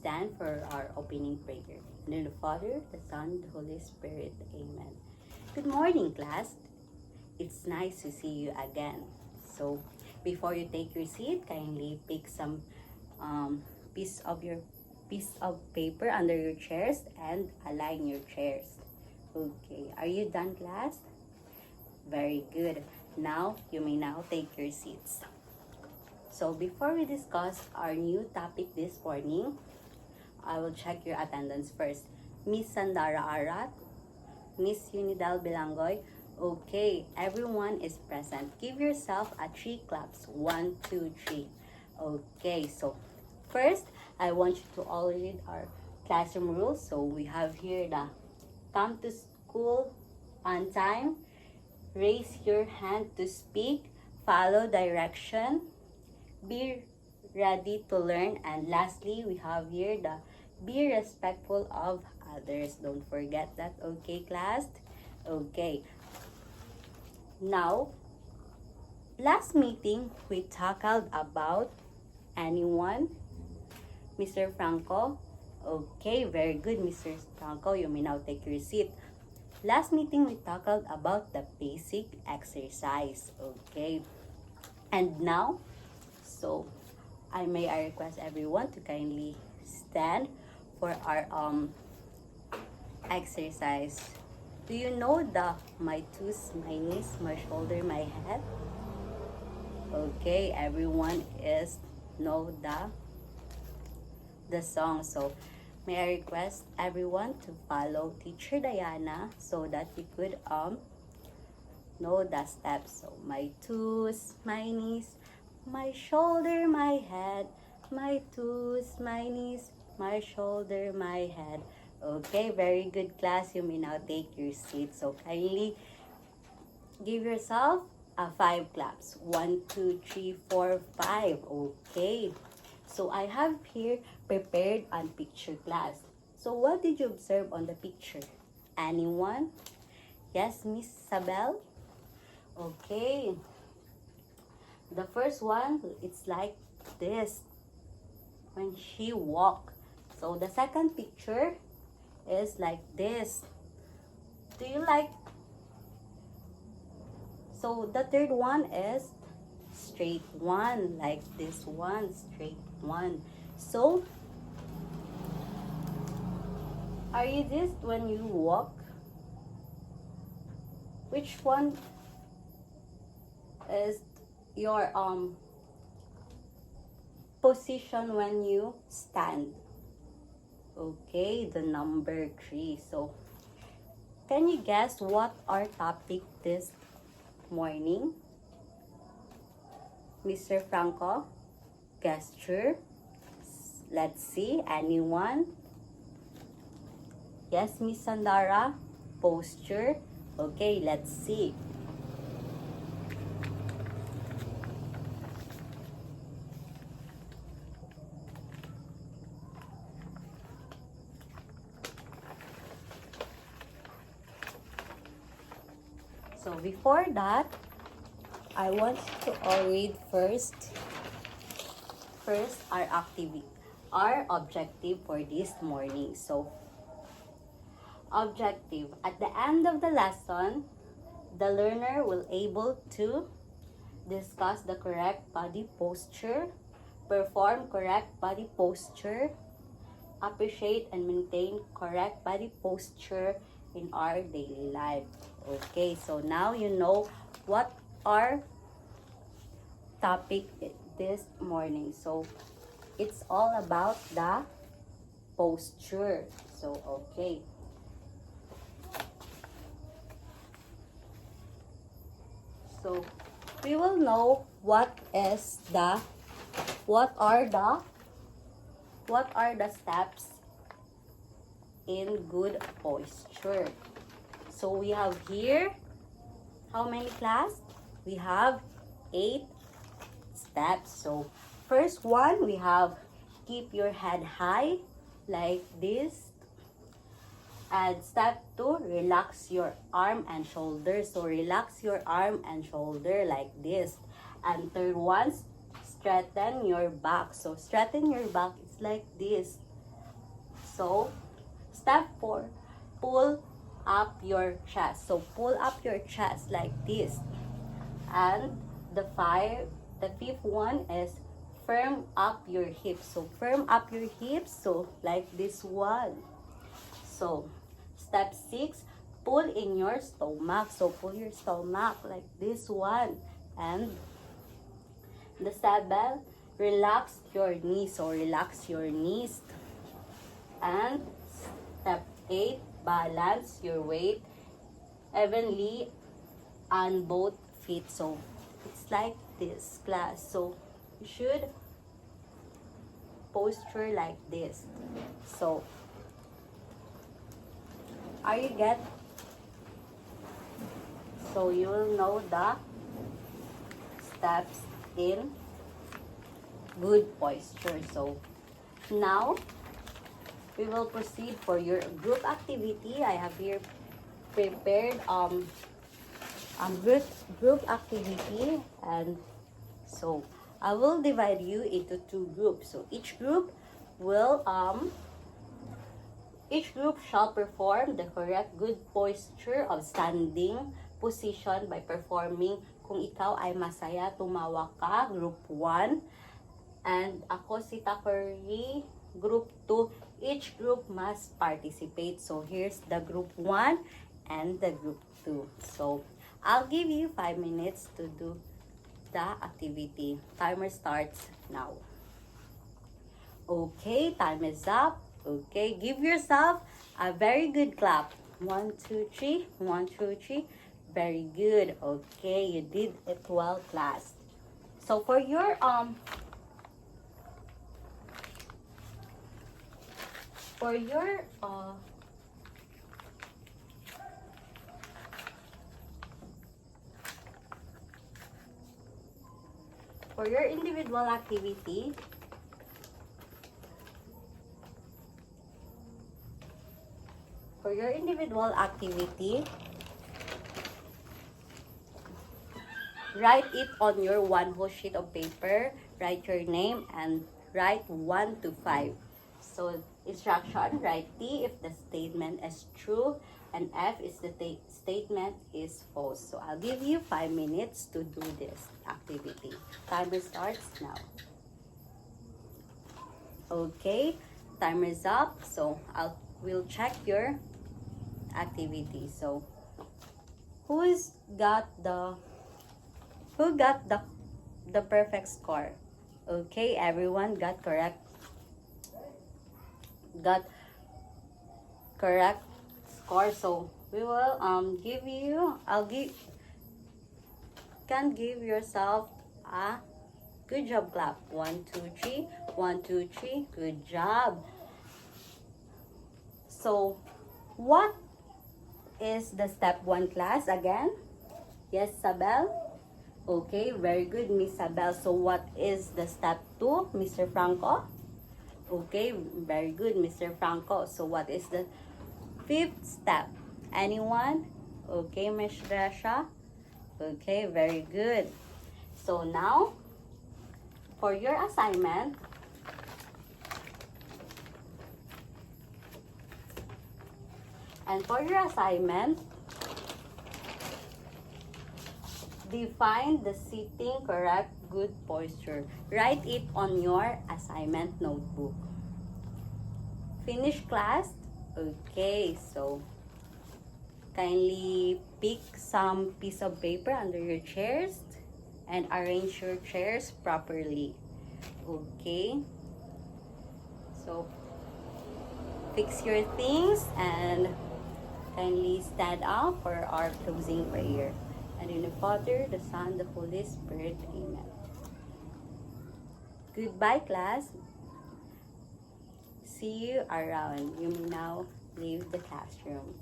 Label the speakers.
Speaker 1: stand for our opening prayer. In the name of the Father, the Son, the Holy Spirit. Amen. Good morning, class. It's nice to see you again. So, before you take your seat, kindly pick some piece of paper under your chairs and align your chairs. Okay, are you done, class? Very good. Now, you may now take your seats. So, before we discuss our new topic this morning, I will check your attendance first. Miss Sandara Arat, Miss Unidal Bilangoy. Okay, everyone is present. Give yourself a 3 claps. 1, 2, 3. Okay, so first, I want you to all read our classroom rules. So we have here the come to school on time, raise your hand to speak, follow direction, be ready to learn, and lastly, we have here the be respectful of others. Don't forget that, okay, class? Okay. Now, last meeting, we tackled about anyone. Mr. Franco? Okay, very good, Mr. Franco. You may now take your seat. Last meeting, we tackled about the basic exercise. Okay. And now, so I request everyone to kindly stand for our exercise. Do you know the my toes, my knees, my shoulder, my head? Okay, everyone is know the song. So may I request everyone to follow Teacher Diana so that we could know the steps. So my toes, my knees, my shoulder, my head, my toes, my knees, my shoulder, my head. Okay, very good, class. You may now take your seat. So kindly give yourself a 5 claps. 1, 2, 3, 4, 5. Okay. So I have here prepared a picture, class. So what did you observe on the picture? Anyone? Yes, Miss Sabel? Okay. The first one, it's like this when she walked. So the second picture is like this. Do you like? So the third one is straight one, like this one, straight one. So are you this when you walk? Which one is your position when you stand? Okay, the number 3. So can you guess what our topic this morning? Mr. Franco? Gesture? Let's see, anyone? Yes, Miss Sandara? Posture? Okay, let's see. So before that, I want to all read first our activity, our objective for this morning. So objective, at the end of the lesson, the learner will able to discuss the correct body posture, perform correct body posture, appreciate and maintain correct body posture in our daily life. Okay, so now you know what our topic this morning. So it's all about the posture. So okay. So we will know what are the steps in good posture. So we have here, how many, class? We have 8 steps. So first one, we have keep your head high like this. And step 2, relax your arm and shoulder. So relax your arm and shoulder like this. And third one, straighten your back. So straighten your back, it's like this. So, step 4, pull up your chest. So, pull up your chest like this. And the fifth one is firm up your hips. So, firm up your hips. So, like this one. So, step 6, pull in your stomach. So, pull your stomach like this one. And the 7, relax your knees. So, relax your knees. And step 8, balance your weight evenly on both feet. So, it's like this, class. So, you should posture like this. So, are you get? So, you will know the steps in good posture. So, now, we will proceed for your group activity. I have here prepared group activity, and so I will divide you into 2 groups. So each group shall perform the correct good posture of standing position by performing Kung Ikaw Ay Masaya, Tumawa Ka, Group 1. And ako si Takuri, Group 2. Each group must participate. So here's the Group 1 and the Group 2. So I'll give you 5 minutes to do the activity. Timer starts now. Okay, time is up. Okay, give yourself a very good clap. 1, 2, 3. 1, 2, 3. Very good. Okay, you did it well, class. So for your individual activity, write it on your one whole sheet of paper. Write your name and write 1 to 5. So instruction, write T if the statement is true and F if the statement is false. So I'll give you 5 minutes to do this activity. Timer starts now. Okay, timer is up. So we'll check your activity. So who got the perfect score? Okay, everyone got correct score. So we will give yourself a good job clap. 1, 2, 3. 1, 2, 3. Good job. So what is the step 1, class, again? Yes, Sabel? Okay, very good, Miss Sabel. So what is the step 2, Mr. Franco? Okay, very good, Mr. Franco. So what is the 5th step? Anyone? Okay, Miss Resha? Okay, very good. So now, for your assignment, define the sitting correct good posture. Write it on your assignment notebook. Finish, class? Okay, so kindly pick some piece of paper under your chairs and arrange your chairs properly. Okay, so fix your things and kindly stand up for our closing prayer. And in the Father, the Son, the Holy Spirit. Amen. Goodbye, class. See you around. You may now leave the classroom.